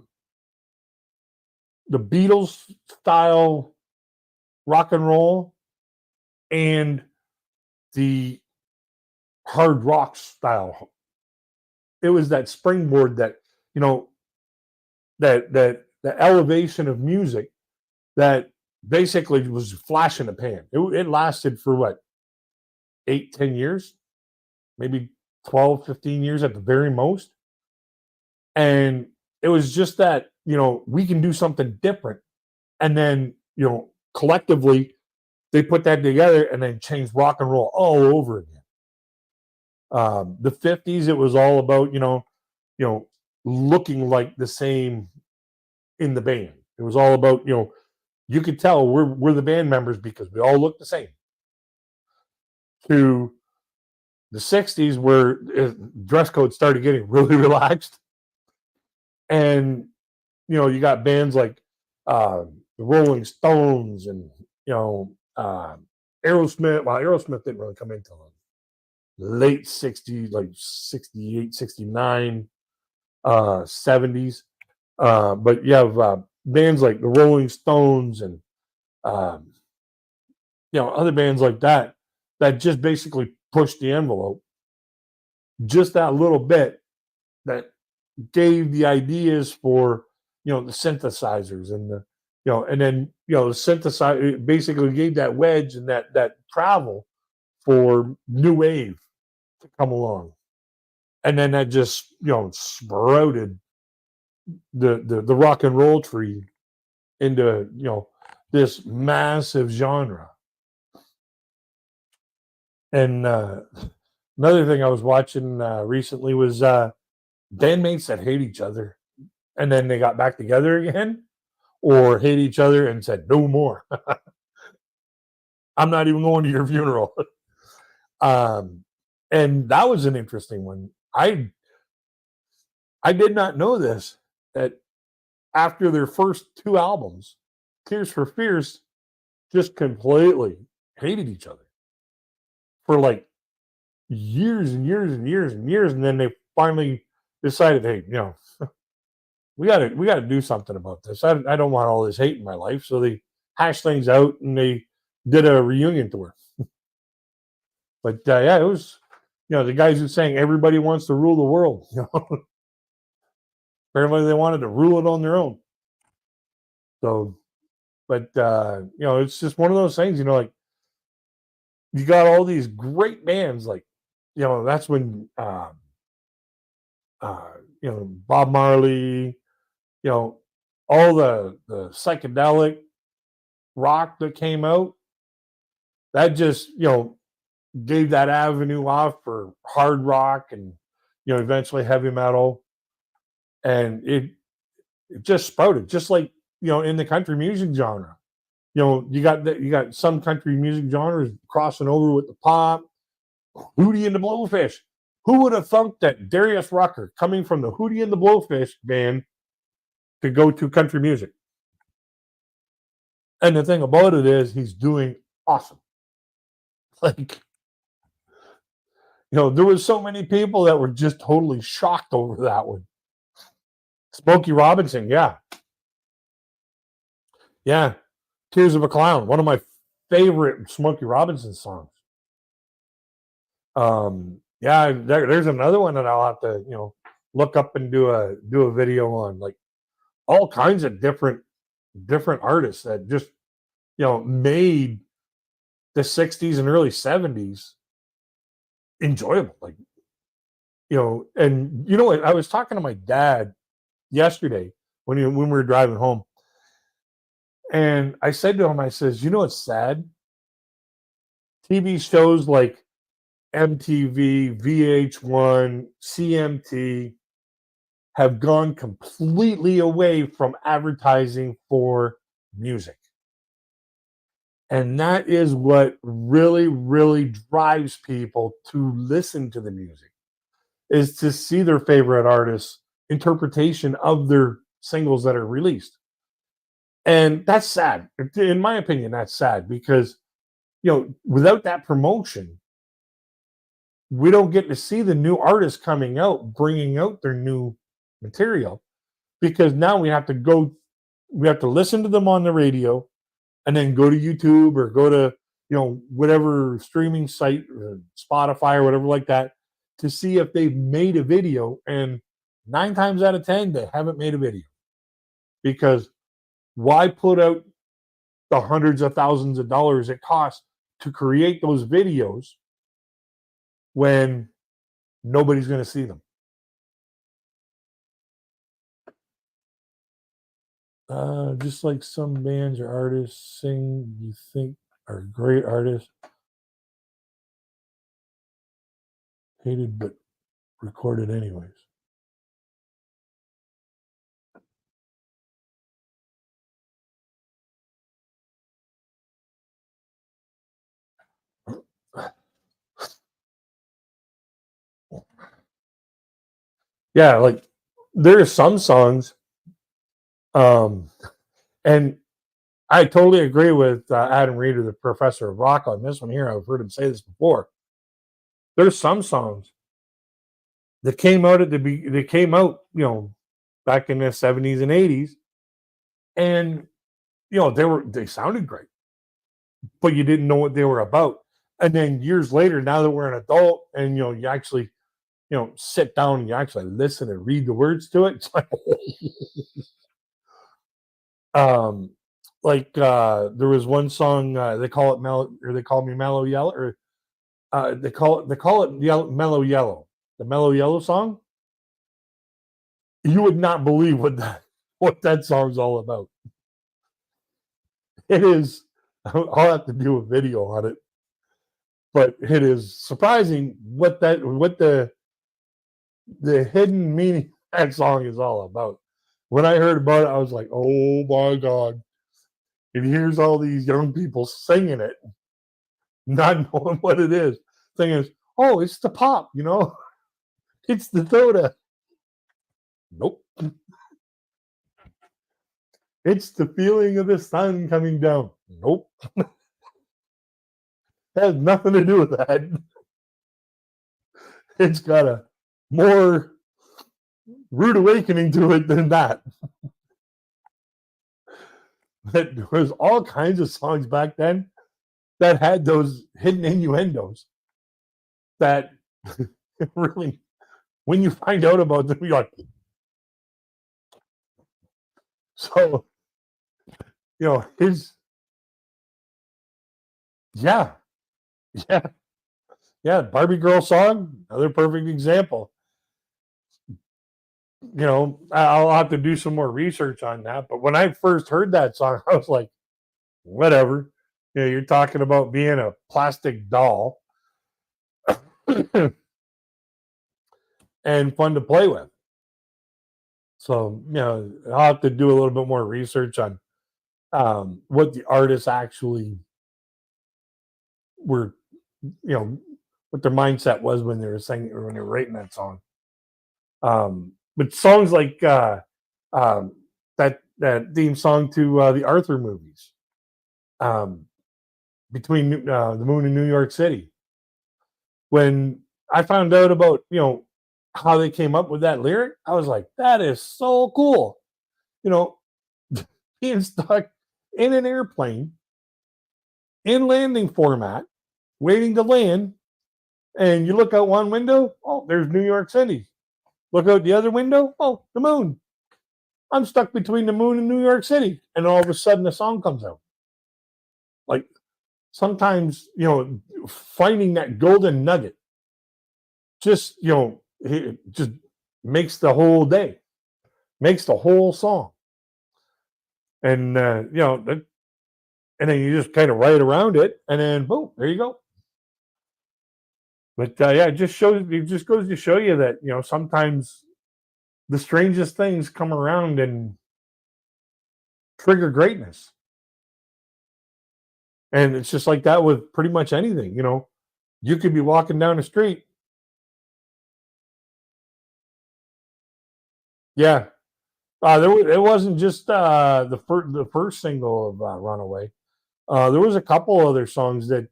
Beatles style rock and roll and the hard rock style. It was that springboard that, that the elevation of music that basically was flash in the pan. It lasted for what, 8-10 years, maybe 12, 15 years at the very most. And it was just that, we can do something different. And then, collectively, they put that together and then changed rock and roll all over again. The '50s, it was all about, looking like the same in the band. It was all about, you could tell we're the band members because we all look the same. To the '60s, where dress code started getting really relaxed, and you got bands like the Rolling Stones and Aerosmith. Well, Aerosmith didn't really come until late '60s, like '68, '69, '70s. But you have bands like the Rolling Stones and other bands like that just basically pushed the envelope just that little bit, that gave the ideas for the synthesizers and the and then synthesize, it basically gave that wedge and that travel for new wave to come along. And then that just, sprouted the rock and roll tree into, this massive genre. And another thing I was watching recently was bandmates that hate each other and then they got back together again, or hate each other and said, no more. I'm not even going to your funeral. um, and that was an interesting one. I did not know this, that after their first two albums, Tears for Fears just completely hated each other for like years and years and years and years, and then they finally decided, hey, we gotta do something about this. I don't want all this hate in my life. So they hashed things out and they did a reunion tour. But yeah, it was, the guys who sang "Everybody Wants to Rule the World." Apparently they wanted to rule it on their own. So, but it's just one of those things. Like you got all these great bands, like that's when Bob Marley, all the psychedelic rock that came out, that just gave that avenue off for hard rock and eventually heavy metal, and it just sprouted, just like in the country music genre. You got some country music genres crossing over with the pop. Hootie and the Blowfish. Who would have thought that Darius Rucker, coming from the Hootie and the Blowfish band, could go to country music? And the thing about it is, he's doing awesome. Like, there was so many people that were just totally shocked over that one. Smokey Robinson, yeah. Yeah. Tears of a Clown, one of my favorite Smokey Robinson songs. Yeah, there's another one that I'll have to, look up and do a video on, like all kinds of different artists that just, made the 60s and early 70s enjoyable. Like, and I was talking to my dad yesterday when we were driving home, and I said to him, I says, it's sad. TV shows like MTV, VH1, CMT have gone completely away from advertising for music. And that is what really, really drives people to listen to the music, is to see their favorite artists' interpretation of their singles that are released. And that's sad. In my opinion, that's sad because, without that promotion, we don't get to see the new artists coming out, bringing out their new material, because now we have to listen to them on the radio and then go to YouTube or go to, whatever streaming site, or Spotify or whatever like that, to see if they've made a video. And 9 times out of 10, they haven't made a video, because why put out the hundreds of thousands of dollars it costs to create those videos when nobody's going to see them? Just like some bands or artists sing you think are great artists, hated but recorded anyways. Yeah, like there are some songs, and I totally agree with Adam Reeder, the professor of rock, on this one here. I've heard him say this before. There's some songs that came out back in the 70s and 80s, and they sounded great, but you didn't know what they were about. And then years later, now that we're an adult, and you actually sit down and you actually listen and read the words to it, it's like, Like there was one song they call it mellow, or they call me Mellow Yellow, or they call it Mellow Yellow. The Mellow Yellow song. You would not believe what that song's all about. It is. I'll have to do a video on it, but it is surprising what the hidden meaning that song is all about. When I heard about it, I was like, "Oh my god!" And here's all these young people singing it, not knowing what it is. Thing is, oh, it's the pop, it's the soda. Nope, it's the feeling of the sun coming down. Nope, it has nothing to do with that. It's got a more rude awakening to it than that. But there was all kinds of songs back then that had those hidden innuendos that really, when you find out about them, you're like, so, his, yeah, yeah, yeah, Barbie Girl song, another perfect example. I'll have to do some more research on that. But when I first heard that song, I was like, whatever. You're talking about being a plastic doll and fun to play with. So, I'll have to do a little bit more research on what the artists actually were, what their mindset was when they were singing or when they were writing that song. But songs like that theme song to the Arthur movies, um, between the Moon and New York City. When I found out about how they came up with that lyric, I was like, that is so cool. You know, being stuck in an airplane in landing format, waiting to land, and you look out one window, oh, there's New York City. Look out the other window, oh, the moon. I'm stuck between the moon and New York City. And all of a sudden the song comes out. Like sometimes, finding that golden nugget just, it just makes the whole day, makes the whole song. And, and then you just kind of write around it and then boom, there you go. But yeah, it just goes to show you that, sometimes the strangest things come around and trigger greatness. And it's just like that with pretty much anything, you could be walking down the street. Yeah. It wasn't just the first single of Runaway. There was a couple other songs that,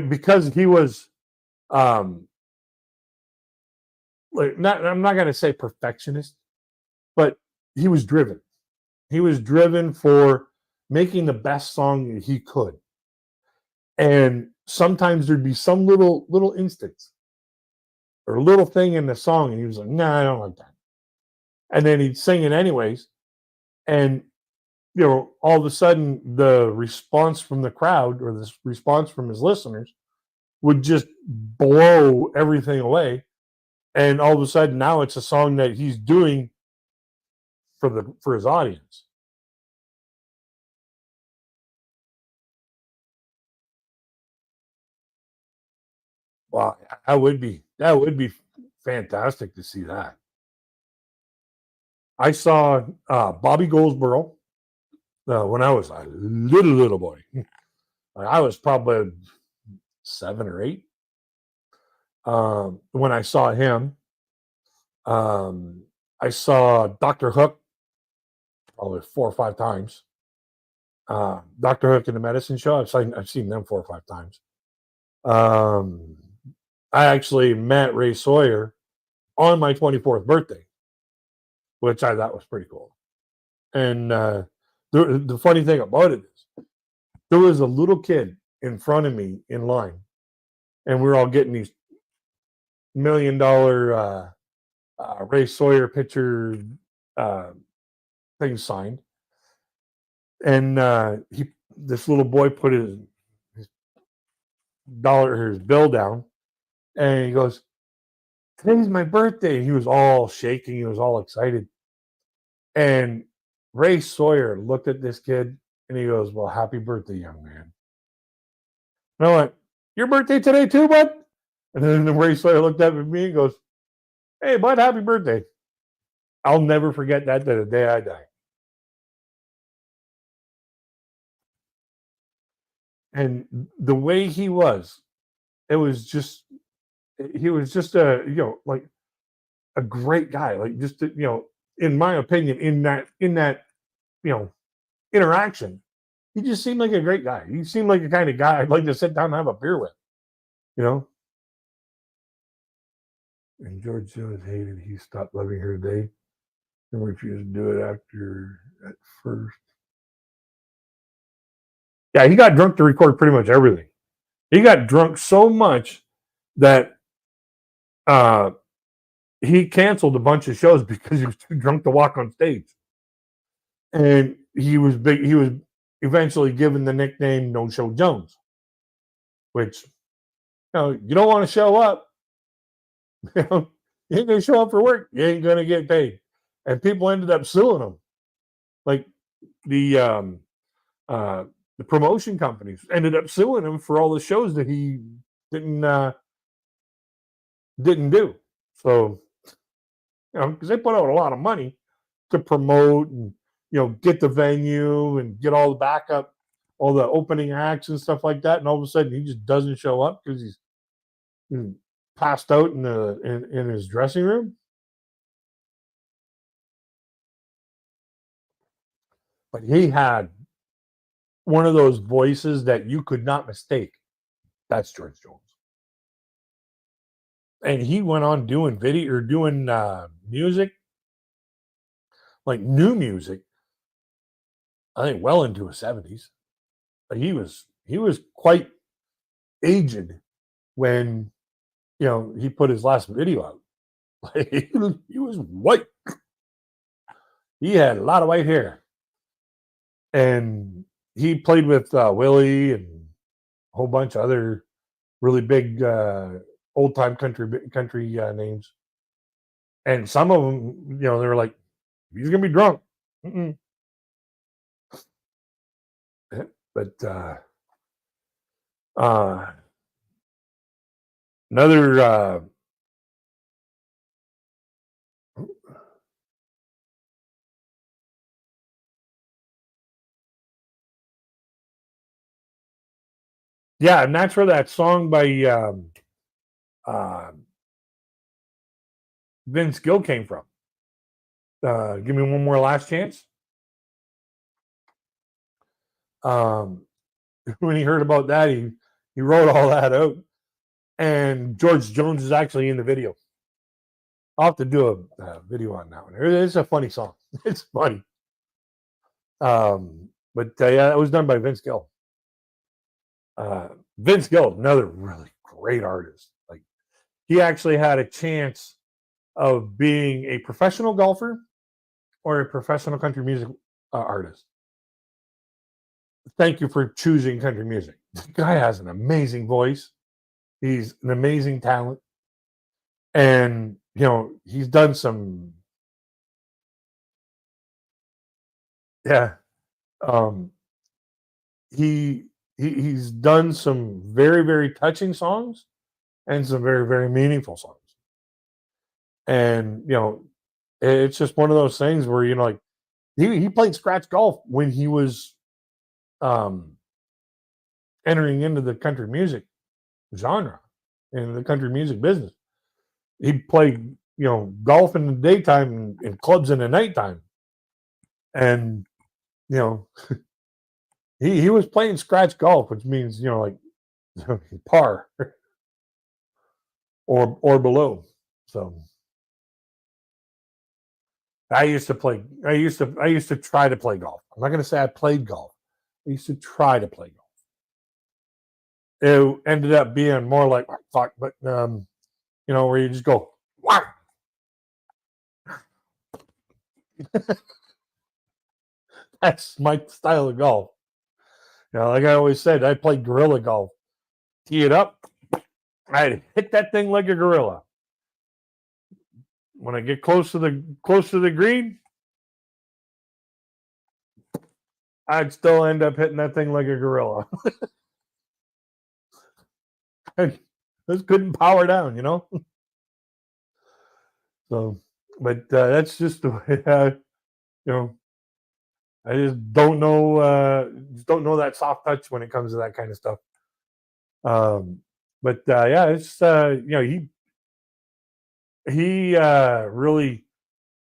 because he was, like, I'm not going to say perfectionist, but he was driven. He was driven for making the best song that he could. And sometimes there'd be some little instance or little thing in the song, and he was like, "Nah, I don't like that." And then he'd sing it anyways, and all of a sudden, the response from the crowd or the response from his listeners would just blow everything away. And all of a sudden, now it's a song that he's doing for his audience. Wow, that would be fantastic to see that. I saw Bobby Goldsboro when I was a little boy. Like, I was probably 7 or 8 when I saw him. I saw Doctor Hook probably 4 or 5 times. Doctor Hook and the Medicine Show. I've seen them 4 or 5 times. Um, I actually met Ray Sawyer on my 24th birthday, which I thought was pretty cool. And the funny thing about it is, there was a little kid in front of me in line, and we were all getting these $1 million Ray Sawyer picture uh, things signed. And this little boy put his his bill down, and he goes, "Today's my birthday." He was all shaking. He was all excited. And Ray Sawyer looked at this kid and he goes, "Well, happy birthday, young man." And I went, "Your birthday today too, bud?" And then Ray Sawyer looked up at me and goes, "Hey, bud, happy birthday." I'll never forget that to the day I die. And the way he was, it was just, he was just like a great guy. Like, just, in my opinion, in that, you know, interaction, he just seemed like a great guy. He seemed like the kind of guy I'd like to sit down and have a beer with, you know? And George Jones hated he stopped loving her today and refused to do it after at first. Yeah, he got drunk to record pretty much everything. He got drunk so much that uh, he canceled a bunch of shows because he was too drunk to walk on stage. And he was big. He was eventually given the nickname No Show Jones, which, you don't want to show up. You ain't gonna show up for work. You ain't gonna get paid. And people ended up suing him. Like the um, uh, the promotion companies ended up suing him for all the shows that he didn't uh, didn't do. So, because they put out a lot of money to promote and get the venue and get all the backup, all the opening acts and stuff like that, and all of a sudden he just doesn't show up because he's passed out in his dressing room. But he had one of those voices that you could not mistake. That's George Jones. And he went on doing video or doing music, like new music, I think well into his 70s. But he was quite aged when he put his last video out. Like, he was white. He had a lot of white hair, and he played with Willie and a whole bunch of other really big old time country names. And some of them, they were like, "He's gonna be drunk." Mm-mm. But uh, another yeah, and that's where that song by uh, Vince Gill came from. Give me one more last chance. Um, when he heard about that, he wrote all that out, and George Jones is actually in the video. I'll have to do a video on that one. It's a funny song. It's funny. But yeah, it was done by Vince Gill. Vince Gill, another really great artist. Like, he actually had a chance of being a professional golfer or a professional country music artist. Thank you for choosing country music. The guy has an amazing voice. He's an amazing talent, and he's done some. Yeah, um, he, he's done some very very touching songs and some very very meaningful songs. And it's just one of those things where like he played scratch golf when he was um entering into the country music genre and the country music business. He played golf in the daytime and clubs in the nighttime, and you know he was playing scratch golf, which means like par or below. So I used to try to play golf. I'm not going to say I played golf. I used to try to play golf. It ended up being more like fuck, but where you just go, wow. That's my style of golf. Like I always said, I played gorilla golf. Tee it up, I'd hit that thing like a gorilla. When I get close to the green, I'd still end up hitting that thing like a gorilla. I just couldn't power down. So, but that's just the way you know, I just don't know that soft touch when it comes to that kind of stuff. But yeah, it's really,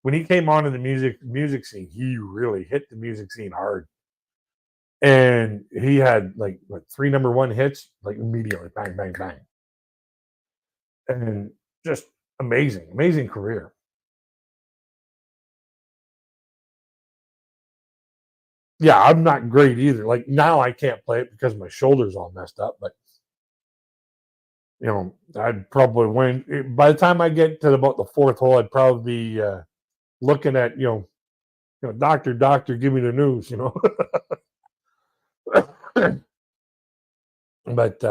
when he came onto the music scene, he really hit the music scene hard. And he had like what, three number one hits, like immediately, bang, bang, bang, and just amazing, amazing career. Yeah, I'm not great either. Like now, I can't play it because my shoulder's all messed up. But I'd probably win. By the time I get to about the fourth hole, I'd probably be looking at doctor, doctor, give me the news. But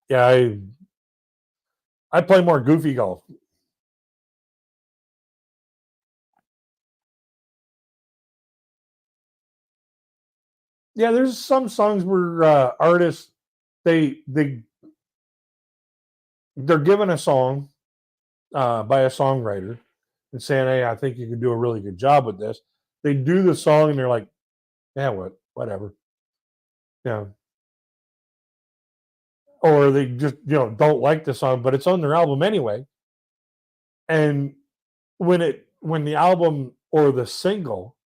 yeah, I play more goofy golf. Yeah, there's some songs where artists they're given a song by a songwriter and saying, "Hey, I think you can do a really good job with this." They do the song and they're like, "Yeah, whatever," yeah. Or they just don't like the song, but it's on their album anyway. And when the album or the single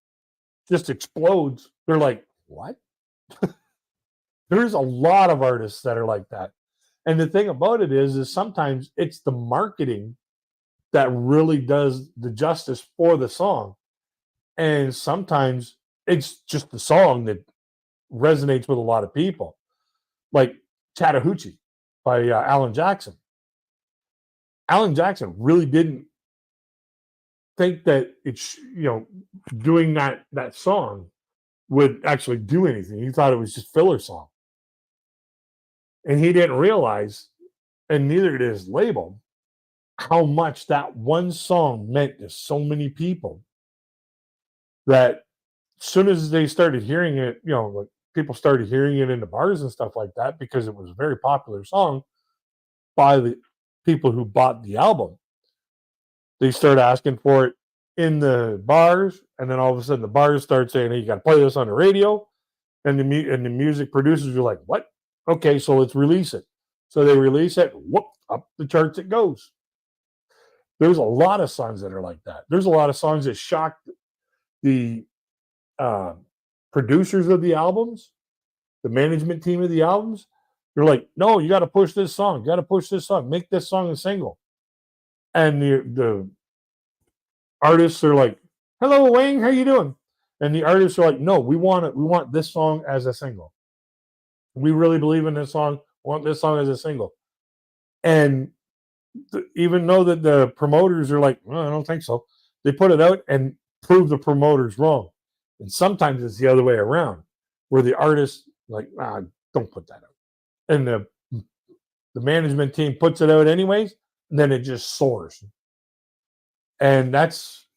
just explodes, they're like, "What?" There's a lot of artists that are like that. And the thing about it is sometimes it's the marketing that really does the justice for the song. And sometimes it's just the song that resonates with a lot of people, like Chattahoochee by Alan Jackson. Alan Jackson really didn't think that it's doing that song would actually do anything. He thought it was just filler song, and he didn't realize, and neither did his label, how much that one song meant to so many people. That as soon as they started hearing it, like people started hearing it in the bars and stuff like that because it was a very popular song by the people who bought the album. They start asking for it in the bars, and then all of a sudden the bars start saying, "Hey, you got to play this on the radio." And the music producers are like, "What? Okay, so let's release it." So they release it. Whoop, up the charts it goes. There's a lot of songs that are like that. There's a lot of songs that shock the uh, producers of the albums, the management team of the albums. They're like, "No, you got to push this song. You got to push this song. Make this song a single." And the artists are like, "Hello, Wayne, how you doing?" And the artists are like, "No, we want it. We want this song as a single. We really believe in this song. We want this song as a single." And even though that the promoters are like, "Well, I don't think so," they put it out and prove the promoters wrong. And sometimes it's the other way around, where the artist like, don't put that out, and the management team puts it out anyways, and then it just soars. And that's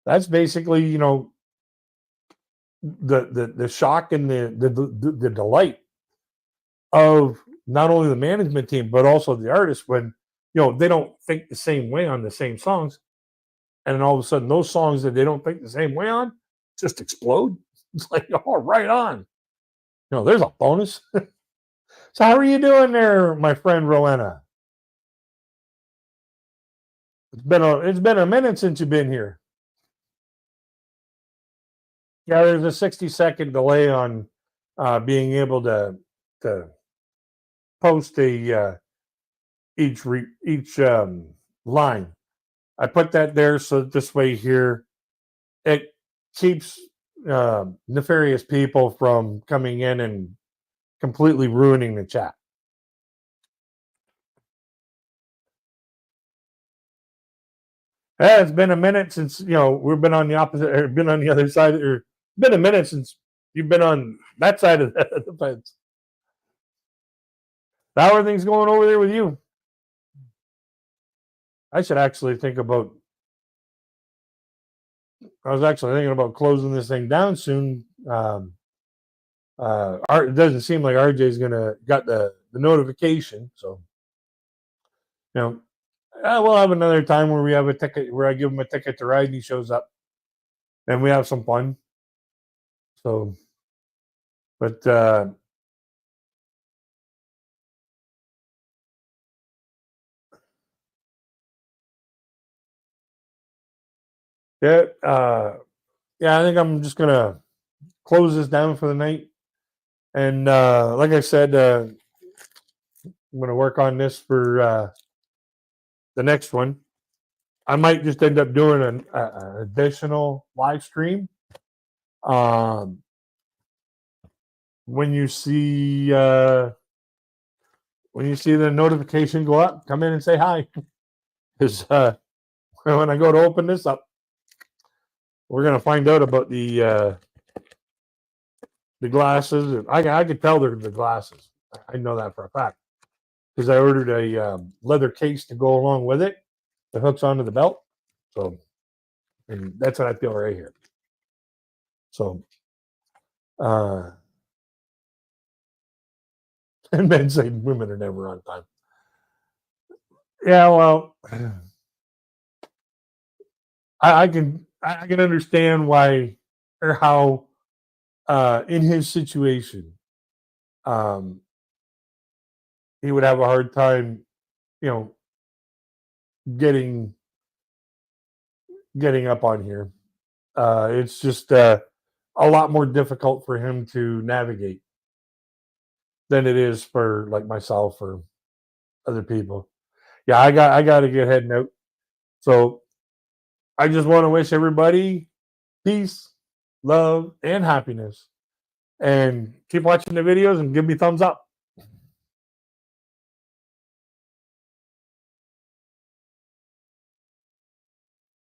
basically the shock and the delight of not only the management team but also the artists when they don't think the same way on the same songs, and then all of a sudden those songs that they don't think the same way on just explode. It's like, oh, right on. There's a bonus. So how are you doing there, my friend Rowena? It's been a minute since you've been here. Yeah, there's a 60-second delay on being able to post a each line. I put that there so that this way here it keeps nefarious people from coming in and completely ruining the chat. Yeah, it's been a minute since we've been on the opposite, or been on the other side, or been a minute since you've been on that side of the fence. How are things going over there with you? I should actually think about. I was actually thinking about closing this thing down soon. It doesn't seem like RJ's gonna got the notification, so you know, we'll have another time where we have a ticket where I give him a ticket to ride and he shows up, and we have some fun. So, but yeah, yeah, I think I'm just gonna close this down for the night. And like I said, I'm gonna work on this for the next one. I might just end up doing an additional live stream. When you see the notification go up, come in and say hi. Because when I go to open this up, we're gonna find out about the glasses. I could tell they're the glasses. I know that for a fact because I ordered a leather case to go along with it that hooks onto the belt. So, and that's what I feel right here. So, and men say women are never on time. Yeah, well, I can understand why or how in his situation he would have a hard time, you know, getting up on here. It's just a lot more difficult for him to navigate than it is for like myself or other people. Yeah, I got to get heading out. So I just want to wish everybody peace, love, and happiness. And keep watching the videos and give me thumbs up.